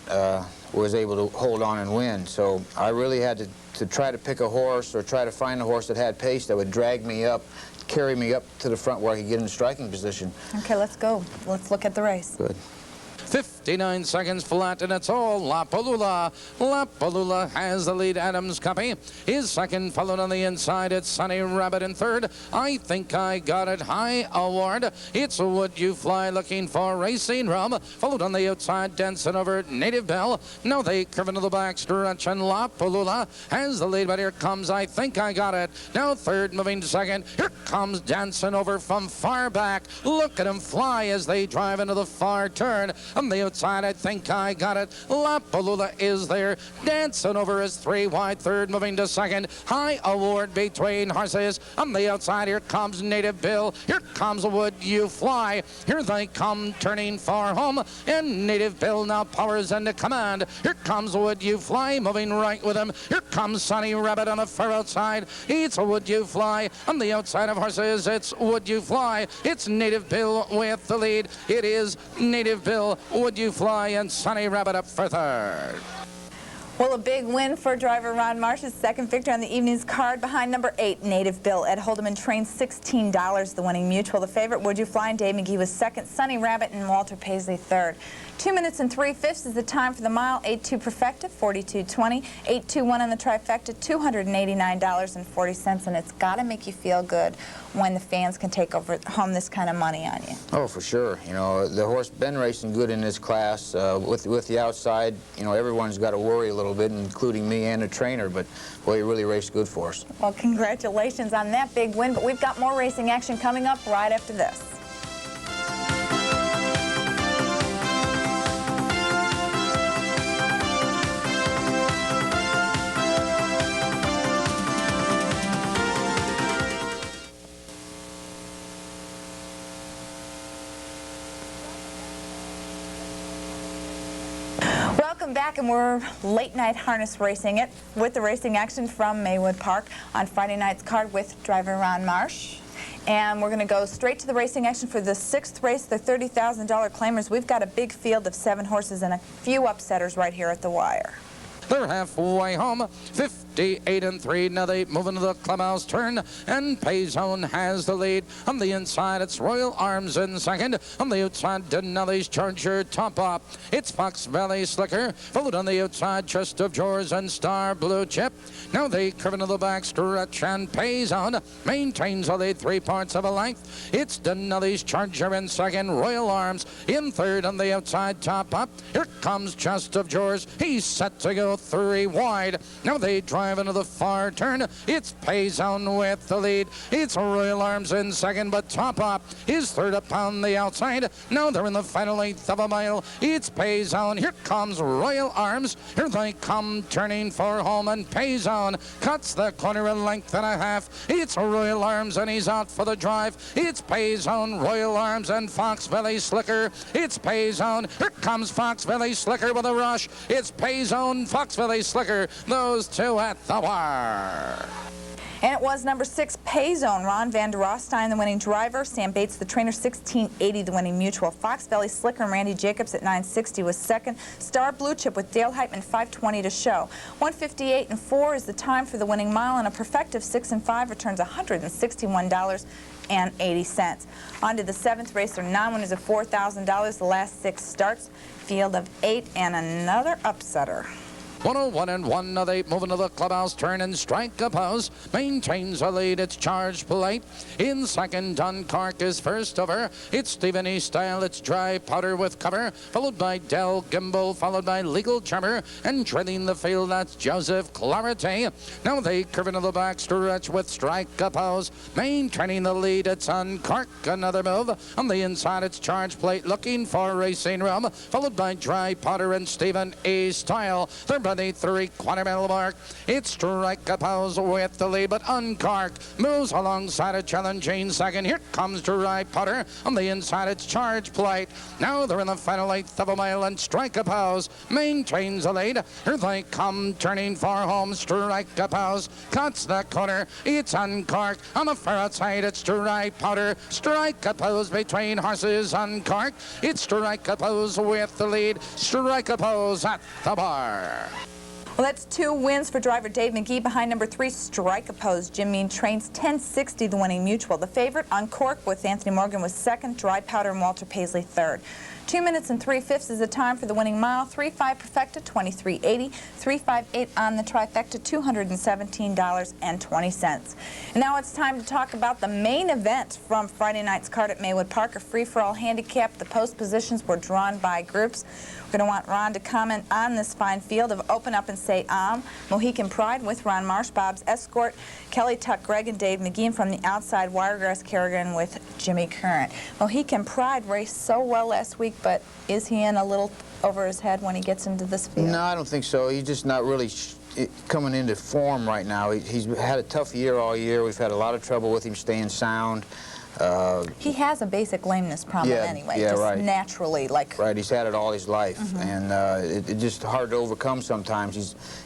was able to hold on and win. So I really had to try to pick a horse or try to find a horse that had pace that would drag me up, carry me up to the front where I could get in striking position. Okay, let's go. Let's look at the race. Good. 59 seconds flat, and it's all La Palula. La Palula has the lead. Adams Copy is second, followed on the inside. It's Sunny Rabbit in third. I Think I Got It High Award. It's Would You Fly looking for Racing Rum. Followed on the outside, dancing over Native Bell. Now they curve into the back stretch, and La Palula has the lead, but here comes I Think I Got It. Now third, moving to second. Here comes dancing over from far back. Look at him fly as they drive into the far turn. On the outside, I Think I Got It. La Palula is there. Dancing over is 3 wide. Third, moving to second. High Award between horses. On the outside, here comes Native Bill. Here comes Would You Fly. Here they come turning for home. And Native Bill now powers into command. Here comes Would You Fly, moving right with him. Here comes Sunny Rabbit on the far outside. It's Would You Fly. On the outside of horses, it's Would You Fly. It's Native Bill with the lead. It is Native Bill, Would You Fly, and Sunny Rabbit up for third. Well, a big win for driver Ron Marsh's second victory on the evening's card behind number 8, Native Bill. Ed Holdeman trained $16, the winning mutual. The favorite, Would You Fly, and Dave McGee was second. Sunny Rabbit and Walter Paisley third. 2 minutes and 3/5 is the time for the mile. 8-2 perfecta, $42.20. 8-2-1 on the trifecta, $289.40. And it's got to make you feel good when the fans can take home this kind of money on you. Oh, for sure. You know, the horse been racing good in this class. With the outside, you know, everyone's got to worry a little bit, including me and the trainer. But boy, he really raced good for us. Well, congratulations on that big win. But we've got more racing action coming up right after this. Welcome back, and we're late night harness racing it with the racing action from Maywood Park on Friday night's card with driver Ron Marsh. And we're going to go straight to the racing action for the 6th race, the $30,000 claimers. We've got a big field of 7 horses and a few upsetters right here at the wire. They're halfway home. 50 28 and 3. Now they move into the clubhouse turn, and Payzone has the lead. On the inside, it's Royal Arms in second. On the outside, Denali's Charger top up. It's Fox Valley Slicker, followed on the outside, Chest of Drawers and Star Blue Chip. Now they curve into the back stretch, and Payzone maintains the lead 3 parts of a length. It's Denali's Charger in second, Royal Arms in third. On the outside, top up. Here comes Chest of Drawers. He's set to go 3 wide. Now they drive into the far turn. It's Payzone with the lead. It's Royal Arms in second, but top up is third upon the outside. Now they're in the final 1/8 of a mile. It's Payzone. Here comes Royal Arms. Here they come turning for home, and Payzone cuts the corner a length and a half. It's Royal Arms, and he's out for the drive. It's Payzone, Royal Arms, and Fox Valley Slicker. It's Payzone. Here comes Fox Valley Slicker with a rush. It's Payzone, Fox Valley Slicker, those two at the wire. And it was number 6, Payzone. Ron Van der Rostein, the winning driver. Sam Bates, the trainer, 1680, the winning mutual. Fox Valley Slicker and Randy Jacobs at 960 was second. Star Blue Chip with Dale Heitman, 520 to show. 158 and 4 is the time for the winning mile, and a perfective 6 and 5 returns $161.80. On to the 7th race. There are 9 winners of $4,000. The last 6 starts. Field of 8 and another upsetter. 101 and 1. Now they move into the clubhouse turn and strike a pose. Maintains a lead. It's Charge Polite. In second, Dunkirk is first over. It's Stephen E. Style. It's Dry Powder with cover. Followed by Del Gimbal. Followed by Legal Charmer. And trailing the field, that's Joseph Clarity. Now they curve into the back stretch with Strike a Pose. Maintaining the lead, it's Dunkirk. Another move. On the inside, it's Charge Plate looking for Racing Room. Followed by Dry Powder and Stephen E. Style. They're the 3/4 mile mark. It's Strike a Pose with the lead, but Uncork moves alongside a challenging second. Here comes Dry Powder. On the inside, it's Charge Plate. Now they're in the final 1/8 of a mile, and Strike a Pose maintains the lead. Here they come turning for home. Strike a Pose cuts the corner. It's Uncork. On the far outside, it's Dry Powder. Strike a Pose between horses. Uncork. It's Strike a Pose with the lead. Strike a Pose at the bar. Well, that's 2 wins for driver Dave McGee behind number 3, Strike a Pose. Jim Mean trains 1060, the winning mutual. The favorite, Uncork, with Anthony Morgan, was second. Dry Powder and Walter Paisley third. 2 minutes and 3/5 is the time for the winning mile. 3-5 perfecta, 23.80. 3-5-8 on the trifecta, $217.20. And now it's time to talk about the main event from Friday night's card at Maywood Park, a free-for-all handicap. The post positions were drawn by groups. We're going to want Ron to comment on this fine field of Open Up and Say Mohican Pride with Ron Marsh, Bob's Escort, Kelly Tuck, Greg, and Dave McGee. From the outside, Wiregrass Kerrigan with Jimmy Current. Mohican Pride raced so well last week, but is he in a little over his head when he gets into this field? No, I don't think so. He's just not really coming into form right now. He's had a tough year all year. We've had a lot of trouble with him staying sound. He has a basic lameness problem anyway, yeah, just right. naturally. Right, he's had it all his life, and it's just hard to overcome sometimes.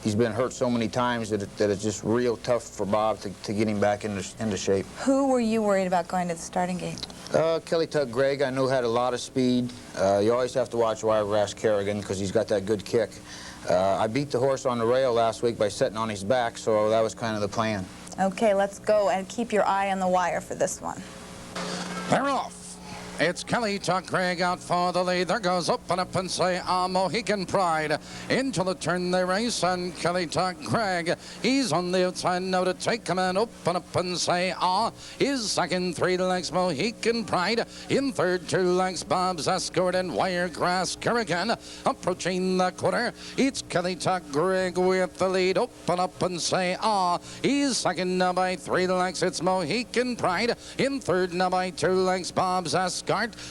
He's been hurt so many times that it's just real tough for Bob to get him back into shape. Who were you worried about going to the starting gate? Kelly Tuck Greg, I knew had a lot of speed. You always have to watch Wiregrass Kerrigan because he's got that good kick. I beat the horse on the rail last week by sitting on his back, so that was kind of the plan. Okay, let's go and keep your eye on the wire for this one. They're off. It's Kelly Tuck Greg out for the lead. There goes Open Up and Say Mohican Pride. Into the turn they race, and Kelly Tuck Greg, he's on the outside now to take command. Open Up and Say is second, 3 lengths Mohican Pride. In third, 2 lengths Bob's Escort and Wiregrass Kerrigan. Approaching the quarter, it's Kelly Tuck Greg with the lead. Open Up and Say he's second now by 3 lengths. It's Mohican Pride. In third now by 2 lengths Bob's Escort.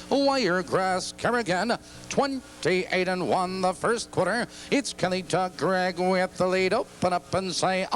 Wiregrass Kerrigan, 28 and 1 the first quarter. It's Kelly Tuck Greg with the lead. Open Up and Say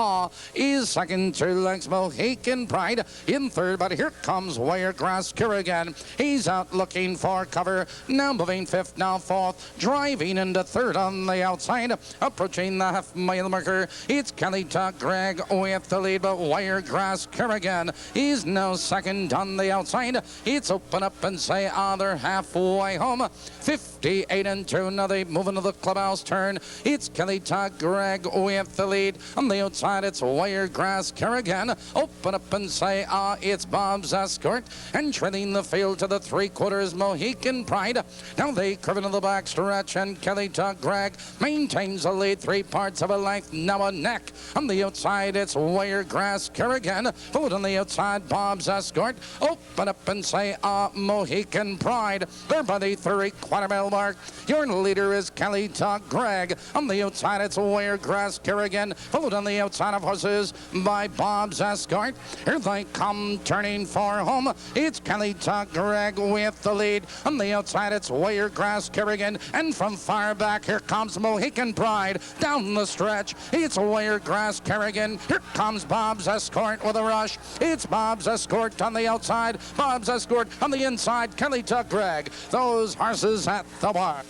is second, 2 lengths Mohican Pride. In third, but here comes Wiregrass Kerrigan. He's out looking for cover. Now moving fifth, now fourth. Driving into third on the outside. Approaching the half-mile marker. It's Kelly Tuck Greg with the lead, but Wiregrass Kerrigan is now second on the outside. It's Open Up and Say say, they're halfway home. 58 and 2. Now they move into the clubhouse turn. It's Kelly Todd Gregg with the lead. On the outside, it's Wiregrass Kerrigan. Open up and say, it's Bob's Escort. And trailing the field to the 3/4 Mohican Pride. Now they curve into the back stretch, and Kelly Todd Gregg maintains the lead 3/4 of a length, now a neck. On the outside, it's Wiregrass Kerrigan. Followed on the outside, Bob's Escort. Open up and say, Mohican Pride. They're by the 3/4 mile mark. Your leader is Kelly Todd Gregg. On the outside, it's Wiregrass Kerrigan. Followed on the outside of horses by Bob's Escort. Here they come, turning for home. It's Kelly Todd Gregg with the lead. On the outside, it's Wiregrass Kerrigan. And from far back, here comes Mohican Pride. Down the stretch, it's Wiregrass Kerrigan. Here comes Bob's Escort with a rush. It's Bob's Escort on the outside. Bob's Escort on the inside. Kelly Todd Gregg. Those horses at the bar.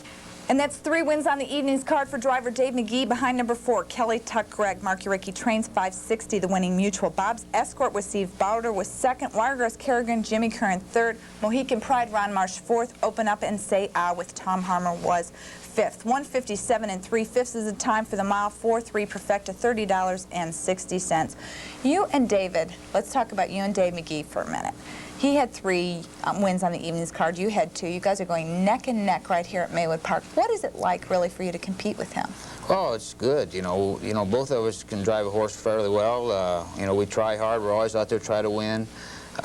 And that's 3 wins on the evening's card for driver Dave McGee. Behind number 4, Kelly Tuck Gregg. Mark Uricki trains 560, the winning Mutual. Bob's Escort was Steve Bowder was 2nd. Wiregrass Kerrigan, Jimmy Curran 3rd. Mohican Pride, Ron Marsh 4th. Open Up and Say Ah with Tom Harmer was 5th. 1:57 and 3/5 is the time for the mile. 4-3 Perfecta, $30.60. You and David, let's talk about you and Dave McGee for a minute. He had 3 wins on the evening's card. You had 2. You guys are going neck and neck right here at Maywood Park. What is it like, really, for you to compete with him? Oh, it's good. You know, both of us can drive a horse fairly well. You know, we try hard. We're always out there trying to win.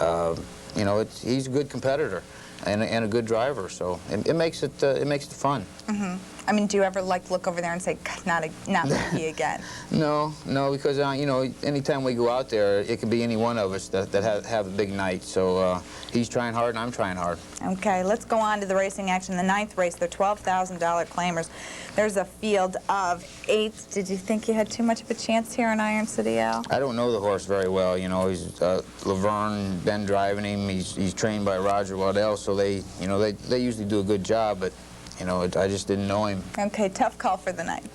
You know, he's a good competitor and a good driver, so it makes it fun. Mm-hmm. I mean, do you ever like look over there and say, not McGee again? No, because you know, anytime we go out there, it can be any one of us that have a big night. So he's trying hard and I'm trying hard. Okay, let's go on to the racing action. The 9th race, they're $12,000 claimers. There's a field of 8. Did you think you had too much of a chance here in Iron City, Al? I don't know the horse very well. You know, he's Laverne been driving him. He's trained by Roger Waddell, so they usually do a good job, but you know, I just didn't know him. Okay, tough call for the 9th.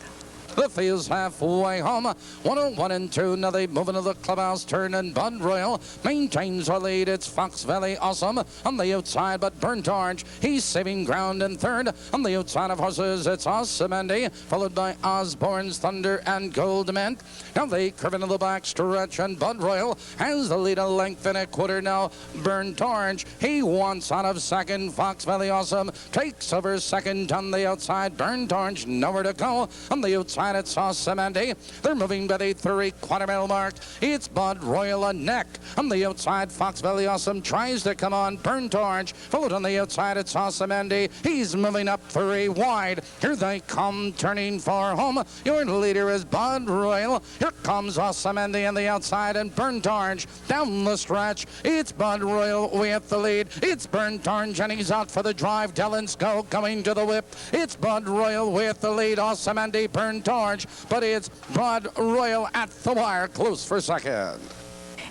The field's halfway home. 101 and 2. Now they move into the clubhouse turn, and Bud Royal maintains her lead. It's Fox Valley Awesome on the outside, but Burnt Orange, he's saving ground in 3rd. On the outside of horses, it's Awesome Andy, followed by Osborne's Thunder and Gold Mint. Now they curve into the back stretch, and Bud Royal has the lead a length and a quarter now. Burnt Orange, he wants out of 2nd. Fox Valley Awesome takes over 2nd on the outside. Burnt Orange, nowhere to go. On the outside, it's Awesome Andy. They're moving by the 3/4 mile mark. It's Bud Royal a neck. On the outside, Fox Valley Awesome tries to come on. Burnt Orange. Followed on the outside, it's Awesome Andy. He's moving up 3 wide. Here they come, turning for home. Your leader is Bud Royal. Here comes Awesome Andy on the outside, and Burnt Orange down the stretch. It's Bud Royal with the lead. It's Burnt Orange, and he's out for the drive. Delensko coming to the whip. It's Bud Royal with the lead. Awesome Andy, Burnt Orange, but it's Bud Royal at the wire, close for 2nd.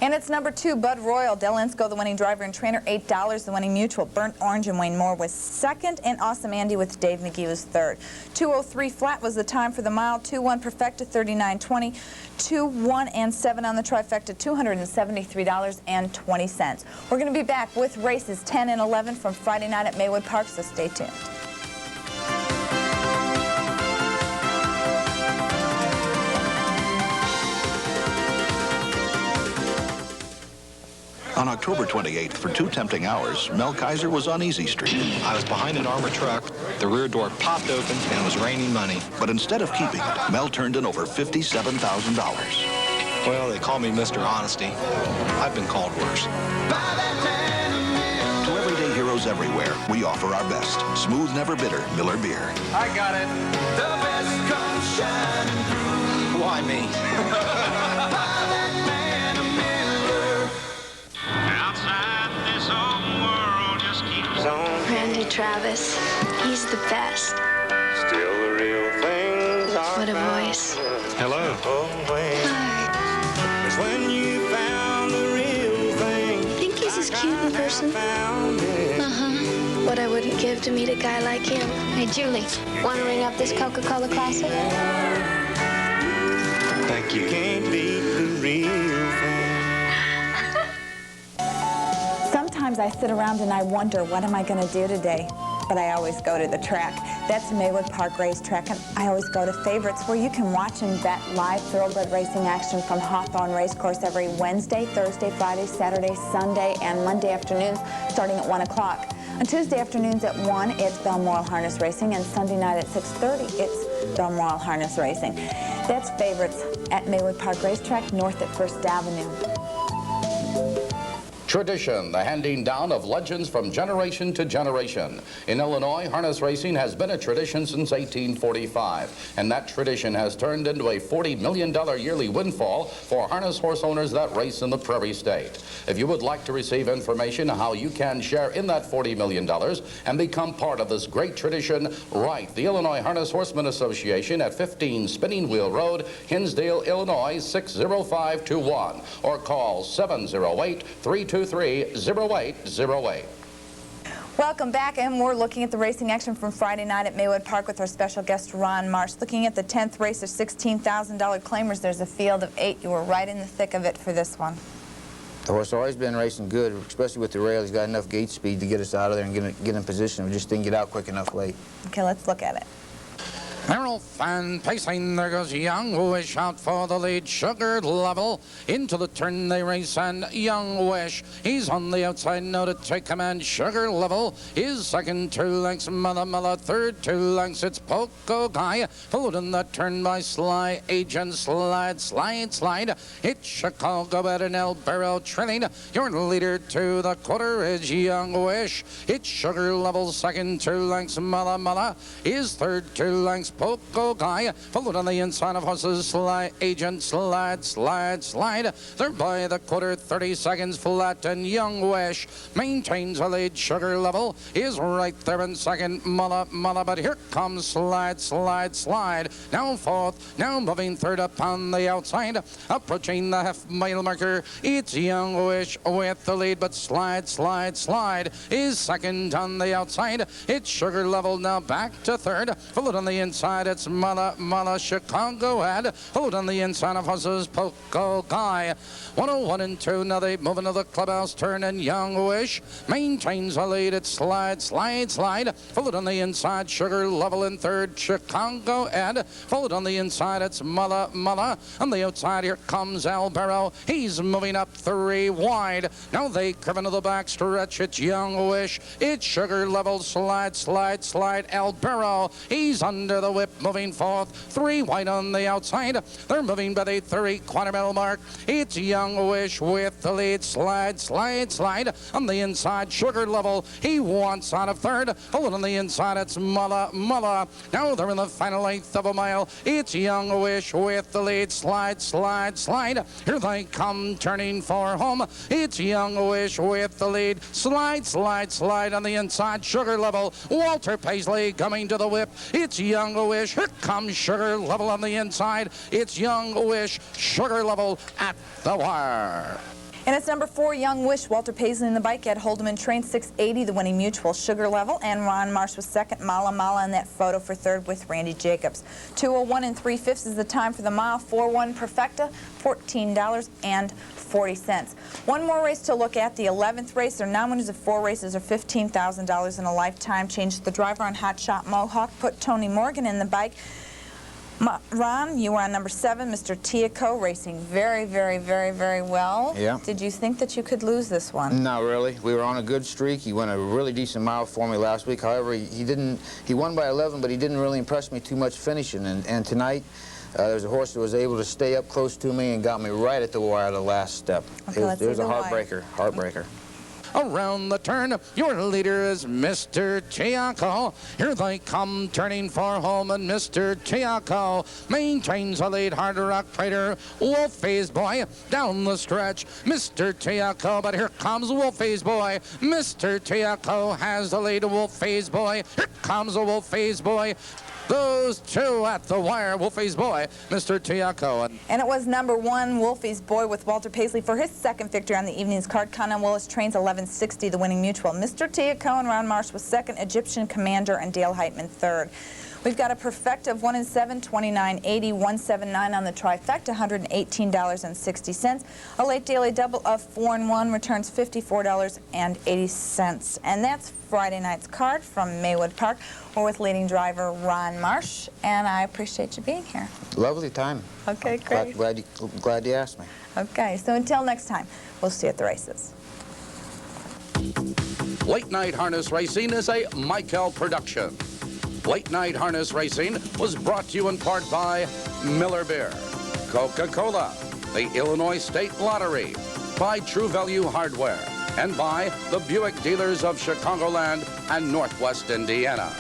And it's number 2, Bud Royal. Delensko, the winning driver and trainer, $8, the winning Mutual. Burnt Orange and Wayne Moore was 2nd, and Awesome Andy with Dave McGee was 3rd. 2:03 flat was the time for the mile. 2-1 Perfecta, $39.20. 2-1 and 7 on the trifecta, $273.20. We're going to be back with races 10 and 11 from Friday night at Maywood Park, so stay tuned. On October 28th, for 2 tempting hours, Mel Kaiser was on Easy Street. I was behind an armored truck. The rear door popped open, and it was raining money. But instead of keeping it, Mel turned in over $57,000. Well, they call me Mr. Honesty. I've been called worse. To everyday heroes everywhere, we offer our best. Smooth, never bitter Miller beer. I got it. The best comes shining through. Why me? Randy Travis, he's the best. Still the real things are What a voice. Hello. It's when you found the real thing. Think he's as cute in person? Uh-huh. What I wouldn't give to meet a guy like him. Hey, Julie, want to ring up this Coca-Cola Classic? Thank you. Can't beat the real thing. Sometimes I sit around and I wonder, what am I going to do today? But I always go to the track. That's Maywood Park Racetrack, and I always go to Favorites, where you can watch and bet live thoroughbred racing action from Hawthorne Racecourse every Wednesday, Thursday, Friday, Saturday, Sunday, and Monday afternoons starting at 1 o'clock. On Tuesday afternoons at 1, it's Balmoral Harness Racing, and Sunday night at 6:30, it's Balmoral Harness Racing. That's Favorites at Maywood Park Racetrack, north at 1st Avenue. Tradition, the handing down of legends from generation to generation. In Illinois, harness racing has been a tradition since 1845, and that tradition has turned into a $40 million yearly windfall for harness horse owners that race in the Prairie State. If you would like to receive information on how you can share in that $40 million and become part of this great tradition, write the Illinois Harness Horsemen Association at 15 Spinning Wheel Road, Hinsdale, Illinois 60521, or call 708-323-0808. Welcome back, and we're looking at the racing action from Friday night at Maywood Park with our special guest, Ron Marsh. Looking at the 10th race of $16,000 claimers, there's a field of 8. You were right in the thick of it for this one. The horse has always been racing good, especially with the rail. He's got enough gate speed to get us out of there and get in position. We just didn't get out quick enough late. Okay, let's look at it. Errol Fan pacing, there goes Young Wish out for the lead, Sugar Level. Into the turn they race, and Young Wish, he's on the outside now to take command. Sugar Level is second, 2 lengths, Mala, third, 2 lengths, it's Poco Guy. Followed in that turn by Sly Agent, Slide. It's Chicago at an El Barrel trailing. Your leader to the quarter is Young Wish. It's Sugar Level second, 2 lengths, Mala is third, 2 lengths, Poco Guy, followed on the inside of horses, Sly Agent, Slide. They're by the quarter, 30 seconds flat, and Young Wish maintains a lead. Sugar Level is right there in second, Mala, but here comes Slide. Now fourth, now moving third upon the outside, approaching the half-mile marker. It's Young Wish with the lead, but Slide is second on the outside. It's Sugar Level now back to third, followed on the inside. It's Mala, Chicago ad. Hold on the inside of horses, Poco Guy. 101 and 2. Now they move into the clubhouse turn, and Young Wish maintains a lead. It's Slide. Followed on the inside, Sugar Level in third, Chicago ad. Followed on the inside, it's Mala. On the outside, here comes El Barrel. He's moving up 3 wide. Now they curve into the back stretch. It's Young Wish. It's Sugar Level, Slide. El Barrel. He's under the whip, moving forth, 3 wide on the outside. They're moving by the 3/4 mile mark. It's Young Wish with the lead. Slide. On the inside, Sugar Level, he wants out of third. Followed on the inside, it's Mala. Now they're in the final 1/8 of a mile. It's Young Wish with the lead. Slide. Here they come, turning for home. It's Young Wish with the lead. Slide on the inside, Sugar Level. Walter Paisley coming to the whip. It's Young Wish. Here comes Sugar Level on the inside. It's Young Wish, Sugar Level at the wire. And it's number 4, Young Wish. Walter Paisley in the bike, Ed Holdeman trained 680, the winning mutual, Sugar Level, and Ron Marsh was second, Mala in that photo for third with Randy Jacobs. 2:01 3/5 is the time for the mile. 4:1 Perfecta, $14.40. One more race to look at, the 11th race. Their non-winners of 4 races are $15,000 in a lifetime. Changed the driver on Hot Shot Mohawk, put Tony Morgan in the bike. Ron, you were on number 7, Mr. Tiaco, racing very well. Yeah. Did you think that you could lose this one? Not really. We were on a good streak. He won a really decent mile for me last week. However, he won by 11, but he didn't really impress me too much finishing. And tonight, there's a horse that was able to stay up close to me and got me right at the wire the last step. Okay, it was a heartbreaker. Around the turn, your leader is Mr. Tiaco. Here they come, turning for home, and Mr. Tiaco maintains a lead. Hard Rock Prater, Wolfie's Boy down the stretch. Mr. Tiaco, but here comes Wolfie's Boy. Mr. Tiaco has the lead. Wolfie's Boy. Here comes Wolfie's Boy. Those 2 at the wire, Wolfie's Boy, Mr. Tiaco. And it was number 1, Wolfie's Boy, with Walter Paisley for his second victory on the evening's card. Conan Willis trains 1160, the winning mutual. Mr. Tiaco and Ron Marsh was second, Egyptian Commander, and Dale Heitman third. We've got a perfect of 1 and 7, 29.80, 179 on the trifecta, $118.60. A late daily double of 4 and 1 returns $54.80. And that's Friday night's card from Maywood Park. We're with leading driver Ron Marsh, and I appreciate you being here. Lovely time. Okay, great. Glad you asked me. Okay, so until next time, we'll see you at the races. Late Night Harness Racing is a Michael production. Late Night Harness Racing was brought to you in part by Miller Beer, Coca-Cola, the Illinois State Lottery, by True Value Hardware, and by the Buick dealers of Chicagoland and Northwest Indiana.